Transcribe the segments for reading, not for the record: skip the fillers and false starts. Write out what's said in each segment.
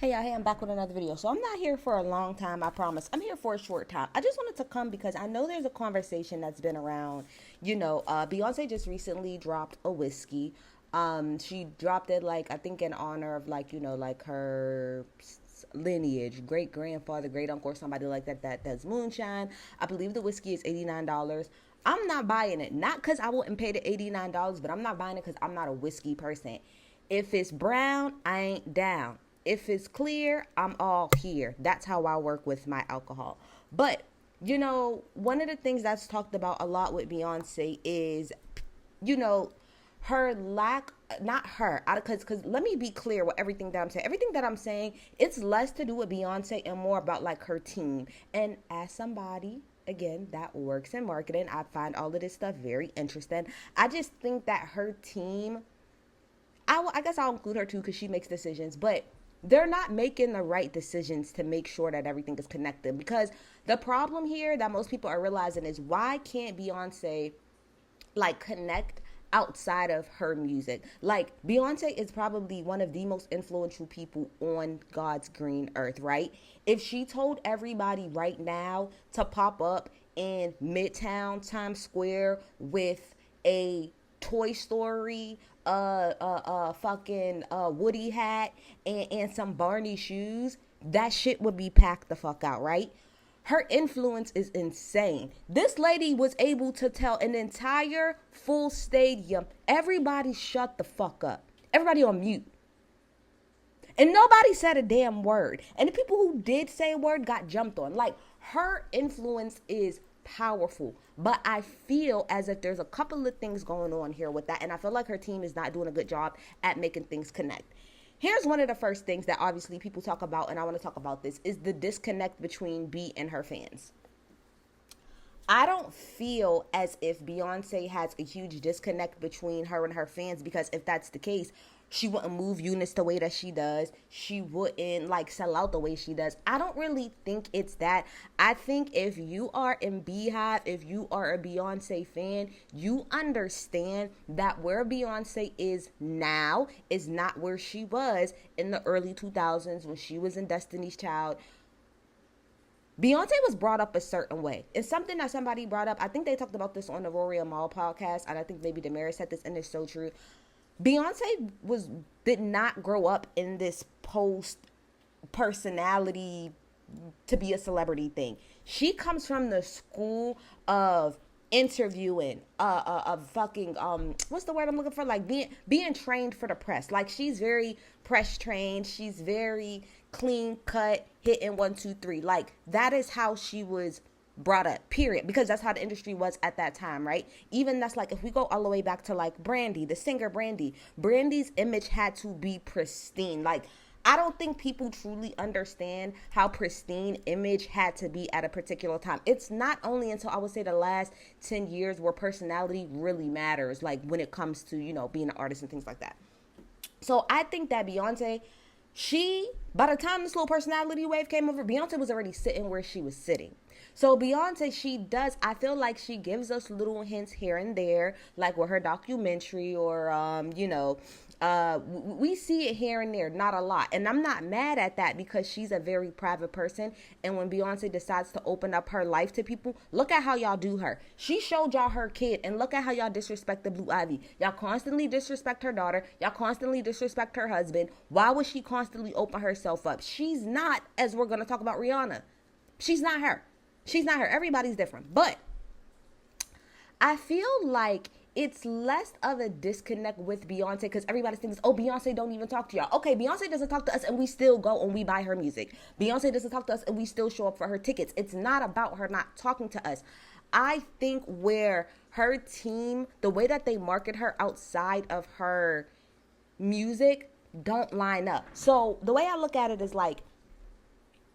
Hey y'all, hey, I'm back with another video. So I'm not here for a long time, I promise. I'm here for a short time. I just wanted to come because I know there's a conversation that's been around. Beyonce just recently dropped a whiskey. She dropped it like I think in honor of like her lineage, great grandfather, great uncle, or somebody like that that does moonshine. I believe the whiskey is $89. I'm not buying it, not because I wouldn't pay the $89, but I'm not buying it because I'm not a whiskey person. If it's brown, I ain't down. If it's clear, I'm all here. That's how I work with my alcohol. But, one of the things that's talked about a lot with Beyonce is, her lack, not her, because let me be clear with everything that I'm saying. Everything that I'm saying, it's less to do with Beyonce and more about like her team. And as somebody, again, that works in marketing, I find all of this stuff very interesting. I just think that her team, I guess I'll include her too because she makes decisions, but they're not making the right decisions to make sure that everything is connected. Because the problem here that most people are realizing is, why can't Beyonce like connect outside of her music? Like, Beyonce is probably one of the most influential people on God's green earth, right? If she told everybody right now to pop up in Midtown Times Square with a Toy Story, fucking Woody hat and some Barney shoes, that shit would be packed the fuck out, right? Her influence is insane. This lady was able to tell an entire full stadium, everybody shut the fuck up. Everybody on mute. And nobody said a damn word. And the people who did say a word got jumped on. Like, her influence is powerful, but I feel as if there's a couple of things going on here with that, and I feel like her team is not doing a good job at making things connect. Here's one of the first things that obviously people talk about, and I want to talk about this, is the disconnect between B and her fans. I don't feel as if Beyonce has a huge disconnect between her and her fans, because if that's the case, she wouldn't move units the way that she does. She wouldn't like sell out the way she does. I don't really think it's that. I think if you are in Beehive, if you are a Beyonce fan, you understand that where Beyonce is now is not where she was in the early 2000s when she was in Destiny's Child. Beyonce was brought up a certain way. It's something that somebody brought up. I think they talked about this on the Rory Amal podcast, and I think maybe Damaris said this, and it's so true. Beyonce did not grow up in this post personality to be a celebrity thing. She comes from the school of interviewing, of fucking what's the word I'm looking for? Like being trained for the press. Like, she's very press trained. She's very clean cut, hitting 1, 2, 3. Like, that is how she was brought up, period, because that's how the industry was at that time, right? Even that's like, if we go all the way back to like Brandy, the singer Brandy's image had to be pristine. Like, I don't think people truly understand how pristine image had to be at a particular time. It's not only until I would say the last 10 years where personality really matters, like when it comes to, being an artist and things like that. So I think that Beyonce, by the time this little personality wave came over, Beyonce was already sitting where she was sitting. So Beyonce, I feel like she gives us little hints here and there, like with her documentary or, we see it here and there, not a lot. And I'm not mad at that because she's a very private person. And when Beyonce decides to open up her life to people, look at how y'all do her. She showed y'all her kid, and look at how y'all disrespect the Blue Ivy. Y'all constantly disrespect her daughter. Y'all constantly disrespect her husband. Why would she constantly open herself up? She's not, as we're going to talk about Rihanna. She's not her. She's not her. Everybody's different. But I feel like it's less of a disconnect with Beyonce because everybody thinks, oh, Beyonce don't even talk to y'all. Okay, Beyonce doesn't talk to us and we still go and we buy her music. Beyonce doesn't talk to us and we still show up for her tickets. It's not about her not talking to us. I think where her team, the way that they market her outside of her music, don't line up. So the way I look at it is like,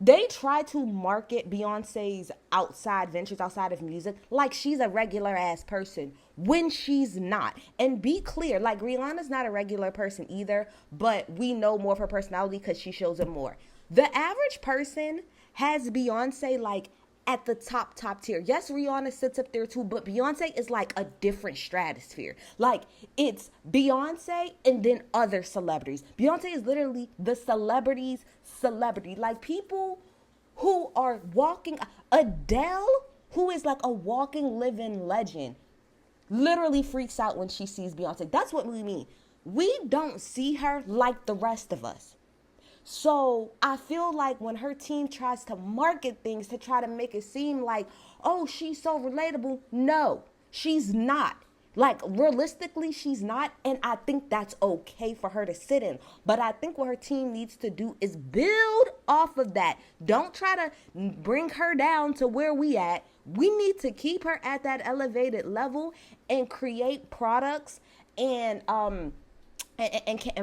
they try to market Beyonce's outside ventures outside of music like she's a regular ass person when she's not. And be clear, like, Rihanna's not a regular person either, but we know more of her personality because she shows it more. The average person has Beyonce like at the top tier. Yes, Rihanna sits up there too, but Beyonce is like a different stratosphere. Like, it's Beyonce and then other celebrities. Beyonce is literally the celebrity's celebrity. Like, people who are walking, Adele, who is like a walking, living legend, literally freaks out when she sees Beyonce. That's what we mean. We don't see her like the rest of us. So I feel like when her team tries to market things to try to make it seem like, oh, she's so relatable. No, she's not. Like, realistically, she's not. And I think that's okay for her to sit in. But I think what her team needs to do is build off of that. Don't try to bring her down to where we at. We need to keep her at that elevated level and create products and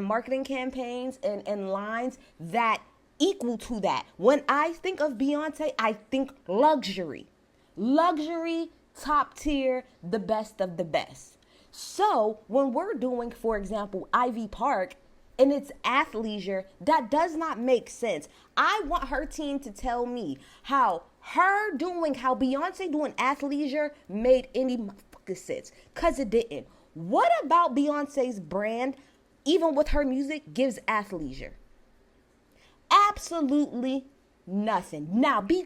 marketing campaigns and lines that equal to that. When I think of Beyonce, I think luxury. Luxury, top tier, the best of the best. So when we're doing, for example, Ivy Park, and it's athleisure, that does not make sense. I want her team to tell me how Beyonce doing athleisure made any motherfucking sense, because it didn't. What about Beyonce's brand, even with her music, gives athleisure? Absolutely nothing. Now be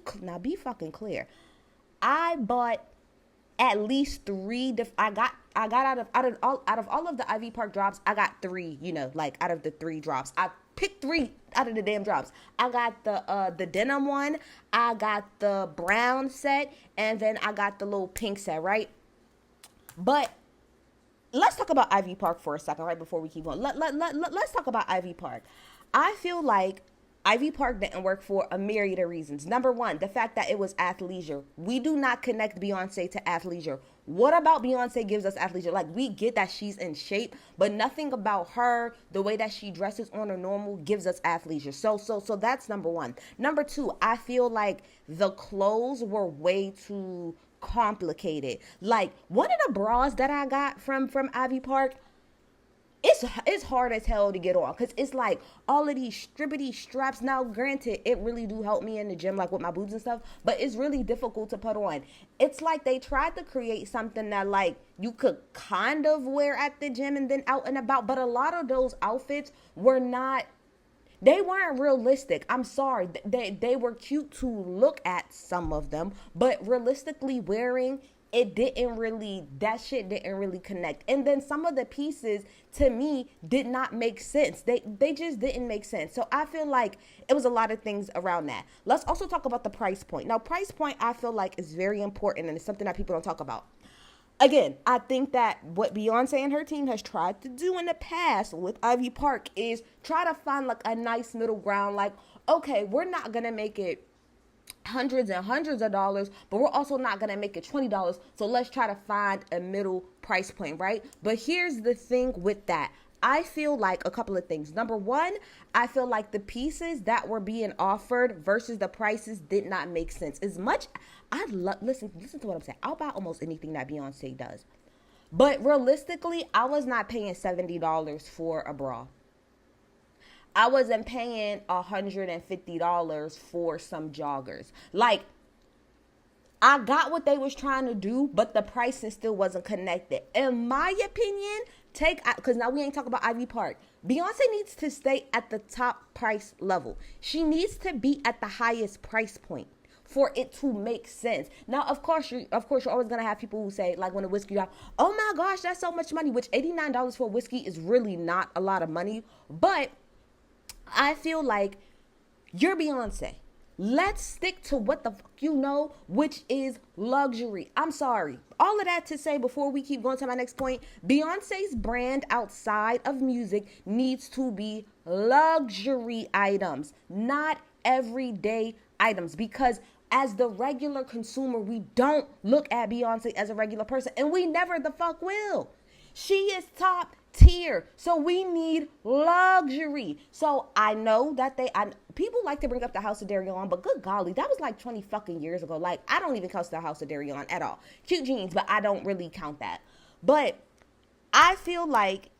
fucking clear. I bought at least three. I got out of all of the Ivy Park drops, I got three. Like, out of the three drops, I picked three out of the damn drops. I got the denim one, I got the brown set, and then I got the little pink set, right? But let's talk about Ivy Park for a second, right before we keep going. Let's talk about Ivy Park. I feel like Ivy Park didn't work for a myriad of reasons. Number one, the fact that it was athleisure. We do not connect Beyonce to athleisure. What about Beyonce gives us athleisure? Like, we get that she's in shape, but nothing about her, the way that she dresses on her normal, gives us athleisure. So that's number one. Number two, I feel like the clothes were way too complicated. Like, one of the bras that I got from Ivy Park, it's hard as hell to get on, because it's like all of these strippity straps. Now, granted, it really do help me in the gym, like with my boobs and stuff, but it's really difficult to put on. It's like they tried to create something that, like, you could kind of wear at the gym and then out and about, but a lot of those outfits weren't realistic. I'm sorry. They were cute to look at, some of them, but realistically wearing, that shit didn't really connect. And then some of the pieces, to me, did not make sense. They just didn't make sense. So I feel like it was a lot of things around that. Let's also talk about the price point. Now, price point, I feel like, is very important, and it's something that people don't talk about. Again, I think that what Beyonce and her team has tried to do in the past with Ivy Park is try to find like a nice middle ground. Like, okay, we're not going to make it hundreds and hundreds of dollars, but we're also not going to make it $20. So let's try to find a middle price point, right? But here's the thing with that. I feel like a couple of things. Number one, I feel like the pieces that were being offered versus the prices did not make sense. As much, listen to what I'm saying. I'll buy almost anything that Beyonce does. But realistically, I was not paying $70 for a bra. I wasn't paying $150 for some joggers. Like, I got what they was trying to do, but the pricing still wasn't connected. In my opinion, because now we ain't talking about Ivy Park. Beyonce needs to stay at the top price level. She needs to be at the highest price point for it to make sense. Now, of course, you're always gonna have people who say, like, when a whiskey drop, oh my gosh, that's so much money. Which $89 for whiskey is really not a lot of money, but I feel like you're Beyonce. Let's stick to what the fuck you know, which is luxury. I'm sorry. All of that to say, before we keep going to my next point, Beyonce's brand outside of music needs to be luxury items, not everyday items. Because as the regular consumer, we don't look at Beyonce as a regular person, and we never the fuck will. She is top tier. So we need luxury. So I know that people like to bring up the House of Darion, but good golly, that was like 20 fucking years ago. Like, I don't even count the House of Darion at all. Cute jeans, but I don't really count that. But I feel like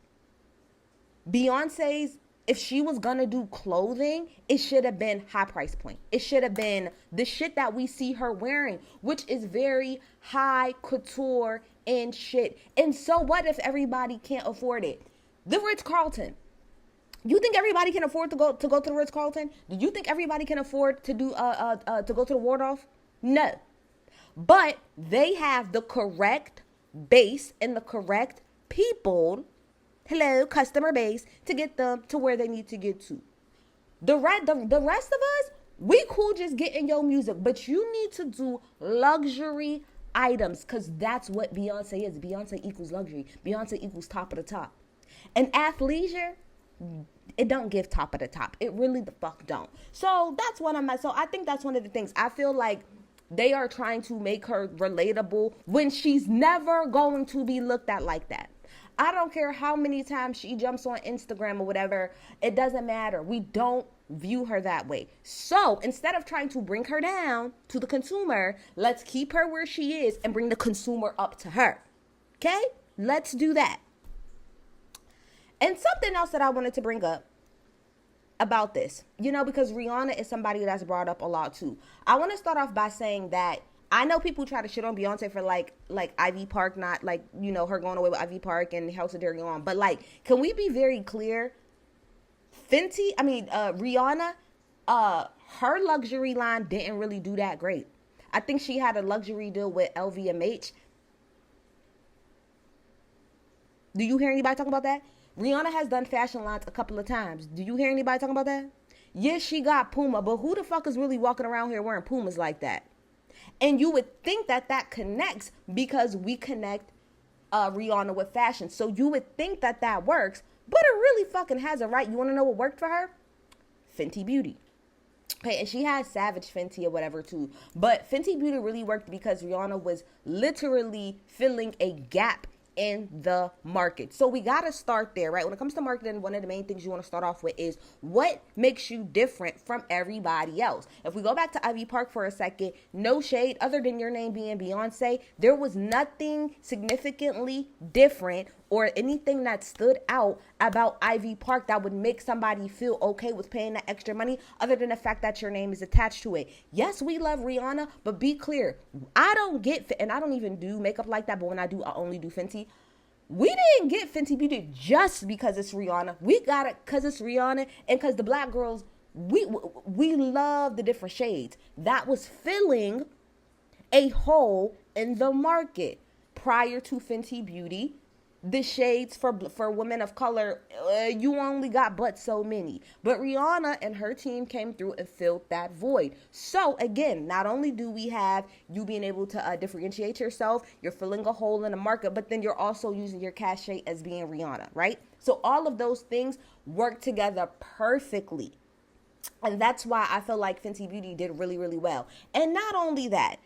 Beyonce's if she was gonna do clothing, it should have been high price point. It should have been the shit that we see her wearing, which is very high couture and shit. And so what if everybody can't afford it? The Ritz-Carlton. You think everybody can afford to go to the Ritz-Carlton? Do you think everybody can afford to do to go to the Waldorf? No. But they have the correct base and the correct people, customer base, to get them to where they need to get to. The rest of us, we cool just getting your music, but you need to do luxury items, because that's what Beyonce is. Beyonce equals luxury. Beyonce equals top of the top. And athleisure, it don't give top of the top. It really the fuck don't. So that's what so I think that's one of the things. I feel like they are trying to make her relatable when she's never going to be looked at like that. I don't care how many times she jumps on Instagram or whatever. It doesn't matter. We don't view her that way. So instead of trying to bring her down to the consumer, let's keep her where she is and bring the consumer up to her. Okay? Let's do that. And something else that I wanted to bring up about this, because Rihanna is somebody that's brought up a lot too. I want to start off by saying that I know people try to shit on Beyonce for like Ivy Park, not her going away with Ivy Park and House of Dairy on. But can we be very clear? Rihanna, her luxury line didn't really do that great. I think she had a luxury deal with LVMH. Do you hear anybody talking about that? Rihanna has done fashion lines a couple of times. Do you hear anybody talking about that? Yes, she got Puma, but who the fuck is really walking around here wearing Pumas like that? And you would think that connects because we connect Rihanna with fashion. So you would think that works, but it really fucking hasn't, right? You want to know what worked for her? Fenty Beauty. Okay, and she has Savage Fenty or whatever too. But Fenty Beauty really worked because Rihanna was literally filling a gap in the market. So we got to start there, right? When it comes to marketing, one of the main things you want to start off with is what makes you different from everybody else. If we go back to Ivy Park for a second, no shade, other than your name being Beyonce, there was nothing significantly different or anything that stood out about Ivy Park that would make somebody feel okay with paying that extra money, other than the fact that your name is attached to it. Yes, we love Rihanna, but be clear, I don't get, and I don't even do makeup like that, but when I do, I only do Fenty. We didn't get Fenty Beauty just because it's Rihanna. We got it because it's Rihanna and because the black girls, we love the different shades. That was filling a hole in the market. Prior to Fenty Beauty, the shades for women of color, you only got but so many. But Rihanna and her team came through and filled that void. So again, not only do we have you being able to differentiate yourself, you're filling a hole in the market, but then you're also using your cachet as being Rihanna, right? So all of those things work together perfectly. And that's why I feel like Fenty Beauty did really, really well. And not only that,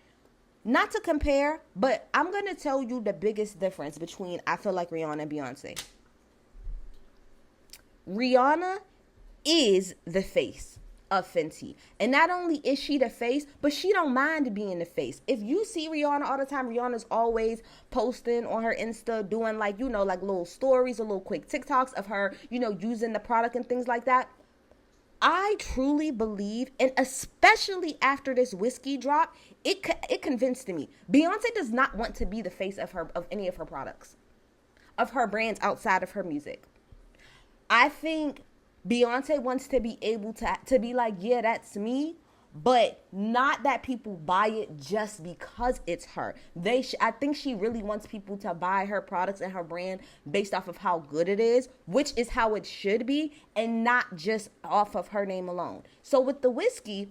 not to compare, but I'm going to tell you the biggest difference between, I feel like, Rihanna and Beyonce. Rihanna is the face of Fenty. And not only is she the face, but she don't mind being the face. If you see Rihanna all the time, Rihanna's always posting on her Insta, doing like little stories or little quick TikToks of her, using the product and things like that. I truly believe, and especially after this whiskey drop, it convinced me. Beyonce does not want to be the face of any of her products, of her brands outside of her music. I think Beyonce wants to be able to be like, yeah, that's me, but not that people buy it just because it's her. I think she really wants people to buy her products and her brand based off of how good it is, which is how it should be, and not just off of her name alone. So with the whiskey,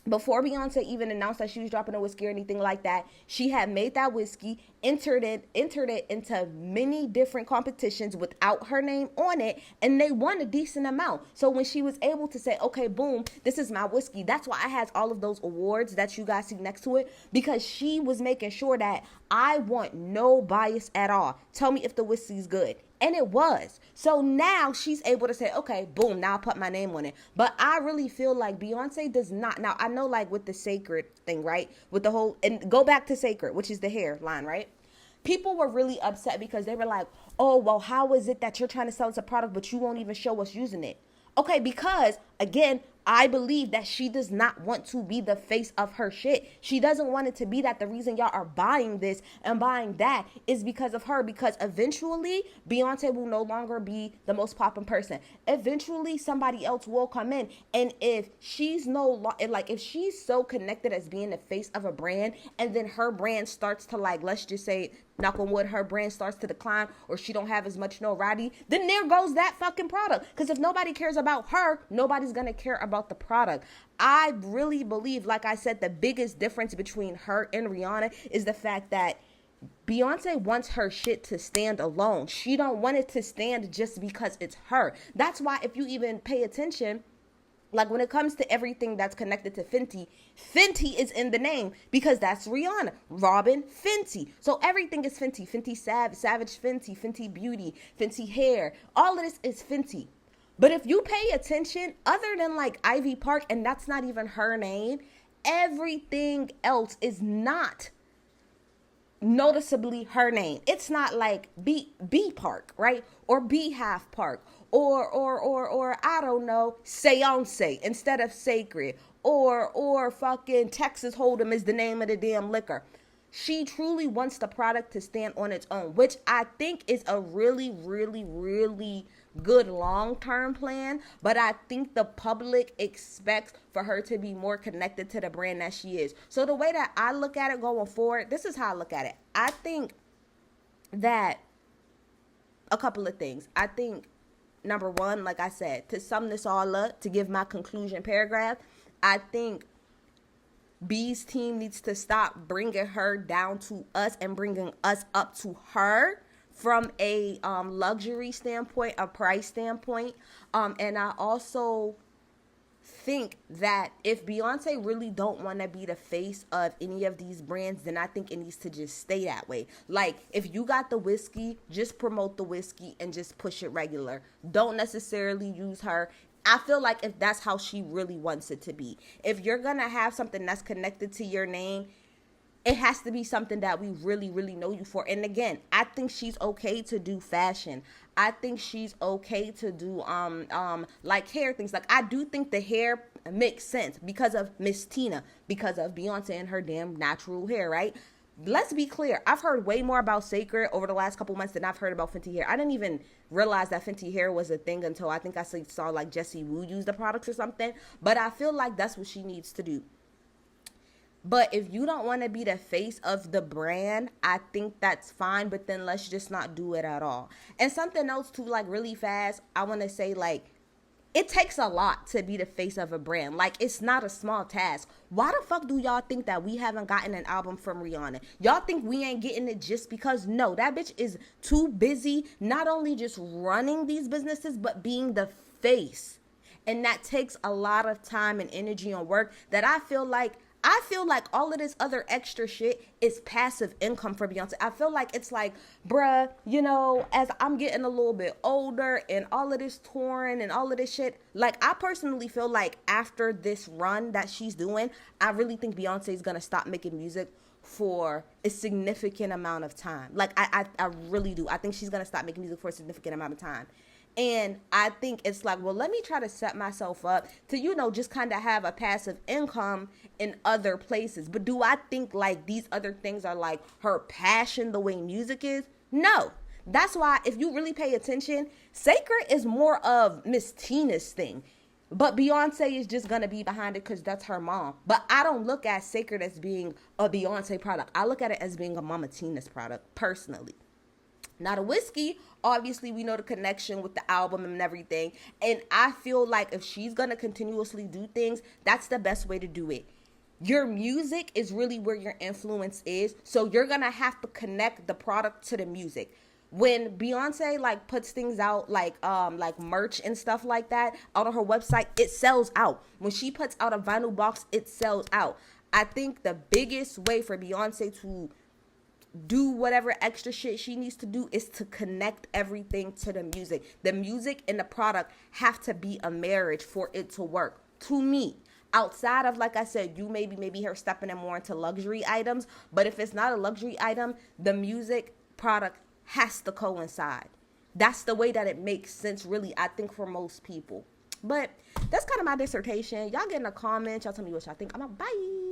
before Beyonce even announced that she was dropping a whiskey or anything like that, she had made that whiskey, entered it into many different competitions without her name on it, and they won a decent amount. So when she was able to say, okay, boom, this is my whiskey, that's why I had all of those awards that you guys see next to it, because she was making sure that I want no bias at all. Tell me if the whiskey's good. And it was. So now she's able to say, okay, boom, now I'll put my name on it. But I really feel like Beyonce does not. Now, I know with the Sacred thing, right? With the whole, and go back to Sacred, which is the hair line, right? People were really upset because they were like, oh, well, how is it that you're trying to sell us a product, but you won't even show us using it? Okay, because again, I believe that she does not want to be the face of her shit. She doesn't want it to be that the reason y'all are buying this and buying that is because of her. Because eventually, Beyonce will no longer be the most popping person. Eventually, somebody else will come in. And if she's if she's so connected as being the face of a brand, and then her brand starts to let's just say, knock on wood, her brand starts to decline, or she don't have as much notoriety, then there goes that fucking product. Because if nobody cares about her, nobody's gonna care about the product. I really believe, like I said, the biggest difference between her and Rihanna is the fact that Beyonce wants her shit to stand alone. She don't want it to stand just because it's her. That's why if you even pay attention, like when it comes to everything that's connected to Fenty, Fenty is in the name because that's Rihanna. Robin, Fenty. So everything is Fenty. Fenty Savage Fenty, Fenty Beauty, Fenty Hair. All of this is Fenty. But if you pay attention, other than Ivy Park, and that's not even her name, everything else is not noticeably her name. It's not like B Park, right? Or Beehive Park. Or I don't know, Seance instead of Sacred. Or fucking Texas Hold'em is the name of the damn liquor. She truly wants the product to stand on its own, which I think is a really, really, really good long-term plan. But I think the public expects for her to be more connected to the brand that she is. So the way that I look at it going forward, this is how I look at it. I think that a couple of things. I think, number one, like I said, to sum this all up, to give my conclusion paragraph, I think B's team needs to stop bringing her down to us and bringing us up to her from a luxury standpoint, a price standpoint. And I also think that if Beyonce really don't want to be the face of any of these brands, then I think it needs to just stay that way. Like, if you got the whiskey, just promote the whiskey and just push it regular. Don't necessarily use her. I feel like if that's how she really wants it to be. If you're going to have something that's connected to your name, it has to be something that we really, really know you for. And again, I think she's okay to do fashion. I think she's okay to do like hair things. Like, I do think the hair makes sense because of Miss Tina, because of Beyonce and her damn natural hair, right? Let's be clear. I've heard way more about Sacred over the last couple months than I've heard about Fenty Hair. I didn't even realize that Fenty Hair was a thing until I think I saw like Jessie Woo use the products or something. But I feel like that's what she needs to do. But if you don't want to be the face of the brand, I think that's fine. But then let's just not do it at all. And something else too, like really fast, I want to say, like, it takes a lot to be the face of a brand. Like, it's not a small task. Why the fuck do y'all think that we haven't gotten an album from Rihanna? Y'all think we ain't getting it just because? No, that bitch is too busy, not only just running these businesses, but being the face. And that takes a lot of time and energy and work that I feel like all of this other extra shit is passive income for Beyonce. I feel like it's like, bruh, you know, as I'm getting a little bit older and all of this touring and all of this shit, like, I personally feel like after this run that she's doing, I really think Beyonce is going to stop making music for a significant amount of time. Like, I really do. I think she's going to stop making music for a significant amount of time. And I think it's like, well, let me try to set myself up to, you know, just kind of have a passive income in other places. But do I think like these other things are like her passion the way music is? No. That's why if you really pay attention, Sacred is more of Miss Tina's thing. But Beyonce is just going to be behind it because that's her mom. But I don't look at Sacred as being a Beyonce product. I look at it as being a Mama Tina's product, personally. Now, the whiskey, obviously, we know the connection with the album and everything. And I feel like if she's going to continuously do things, that's the best way to do it. Your music is really where your influence is. So you're going to have to connect the product to the music. When Beyonce like puts things out like merch and stuff like that out on her website, it sells out. When she puts out a vinyl box, it sells out. I think the biggest way for Beyonce to do whatever extra shit she needs to do is to connect everything to the music. The music and the product have to be a marriage for it to work. To me, outside of, like I said, you maybe her stepping in more into luxury items. But if it's not a luxury item, the music product has to coincide. That's the way that it makes sense, really, I think, for most people. But that's kind of my dissertation. Y'all get in the comments. Y'all tell me what y'all think. I'm out. Bye.